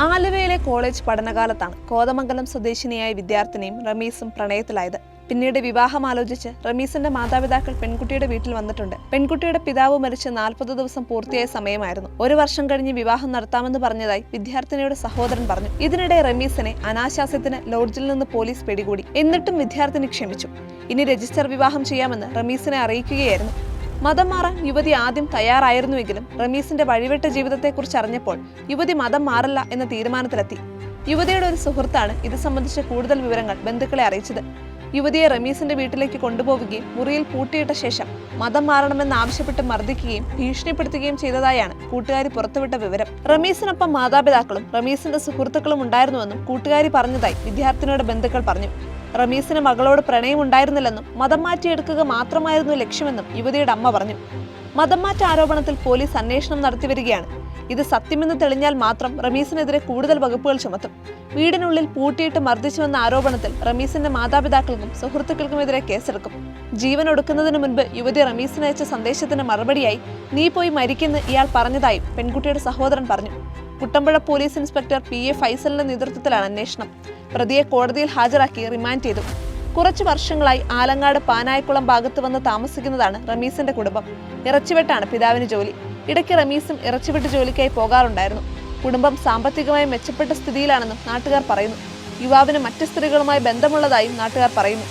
ആലുവയിലെ കോളേജ് പഠനകാലത്താണ് കോതമംഗലം സ്വദേശിനിയായ വിദ്യാർത്ഥിനിയും റമീസും പ്രണയത്തിലായത്. പിന്നീട് വിവാഹം ആലോചിച്ച് റമീസിന്റെ മാതാപിതാക്കൾ പെൺകുട്ടിയുടെ വീട്ടിൽ വന്നിട്ടുണ്ട്. പെൺകുട്ടിയുടെ പിതാവ് മരിച്ച് 40 ദിവസം പൂർത്തിയായ സമയമായിരുന്നു. 1 വർഷം കഴിഞ്ഞ് വിവാഹം നടത്താമെന്ന് പറഞ്ഞതായി വിദ്യാർത്ഥിനിയുടെ സഹോദരൻ പറഞ്ഞു. ഇതിനിടെ റമീസിനെ അനാശാസ്യത്തിന് ലോഡ്ജിൽ നിന്ന് പോലീസ് പിടികൂടി. എന്നിട്ടും വിദ്യാർത്ഥിനി ക്ഷമിച്ചു. ഇനി രജിസ്റ്റർ വിവാഹം ചെയ്യാമെന്ന് റമീസിനെ അറിയിക്കുകയായിരുന്നു. മതം മാറാൻ യുവതി ആദ്യം തയ്യാറായിരുന്നുവെങ്കിലും റമീസിന്റെ വഴിവിട്ട ജീവിതത്തെക്കുറിച്ച് അറിഞ്ഞപ്പോൾ യുവതി മതം മാറില്ല എന്ന തീരുമാനത്തിലെത്തി. യുവതിയുടെ ഒരു സുഹൃത്താണ് ഇത് സംബന്ധിച്ച കൂടുതൽ വിവരങ്ങൾ ബന്ധുക്കളെ അറിയിച്ചത്. യുവതിയെ റമീസിന്റെ വീട്ടിലേക്ക് കൊണ്ടുപോവുകയും മുറിയിൽ പൂട്ടിയിട്ട ശേഷം മതം മാറണമെന്ന് ആവശ്യപ്പെട്ട് മർദ്ദിക്കുകയും ഭീഷണിപ്പെടുത്തുകയും ചെയ്തതായാണ് കൂട്ടുകാരി പുറത്തുവിട്ട വിവരം. റമീസിനൊപ്പം മാതാപിതാക്കളും റമീസിന്റെ സുഹൃത്തുക്കളും ഉണ്ടായിരുന്നുവെന്നും കൂട്ടുകാരി പറഞ്ഞതായി വിദ്യാർത്ഥിനിയുടെ ബന്ധുക്കൾ പറഞ്ഞു. റമീസിന് മകളോട് പ്രണയമുണ്ടായിരുന്നില്ലെന്നും മതം മാറ്റിയെടുക്കുക മാത്രമായിരുന്നു ലക്ഷ്യമെന്നും യുവതിയുടെ അമ്മ പറഞ്ഞു. മതം മാറ്റ ആരോപണത്തിൽ പോലീസ് അന്വേഷണം നടത്തിവരികയാണ്. ഇത് സത്യമെന്ന് തെളിഞ്ഞാൽ മാത്രം റമീസിനെതിരെ കൂടുതൽ വകുപ്പുകൾ ചുമത്തും. വീടിനുള്ളിൽ പൂട്ടിയിട്ട് മർദ്ദിച്ചുവെന്ന ആരോപണത്തിൽ റമീസിന്റെ മാതാപിതാക്കൾക്കും സുഹൃത്തുക്കൾക്കുമെതിരെ കേസെടുക്കും. ജീവൻ ഒടുക്കുന്നതിന് മുൻപ് യുവതി റമീസിന് അയച്ച സന്ദേശത്തിന് മറുപടിയായി "നീ പോയി മരിക്കെന്ന് ഇയാൾ പറഞ്ഞതായും പെൺകുട്ടിയുടെ സഹോദരൻ പറഞ്ഞു. കുട്ടമ്പുഴ പോലീസ് ഇൻസ്പെക്ടർ PA ഫൈസലിന്റെ നേതൃത്വത്തിലാണ് അന്വേഷണം. പ്രതിയെ കോടതിയിൽ ഹാജരാക്കി റിമാൻഡ് ചെയ്തു. കുറച്ചു വർഷങ്ങളായി ആലങ്ങാട് പാനായിക്കുളം ഭാഗത്ത് വന്ന് താമസിക്കുന്നതാണ് റമീസിന്റെ കുടുംബം. ഇറച്ചിവെട്ടാണ് പിതാവിന് ജോലി. ഇടയ്ക്ക് റമീസും ഇറച്ചിവെട്ട് ജോലിക്കായി പോകാറുണ്ടായിരുന്നു. കുടുംബം സാമ്പത്തികമായി മെച്ചപ്പെട്ട സ്ഥിതിയിലാണെന്നും നാട്ടുകാർ പറയുന്നു. യുവാവിന് മറ്റ് സ്ത്രീകളുമായി ബന്ധമുള്ളതായും നാട്ടുകാർ പറയുന്നു.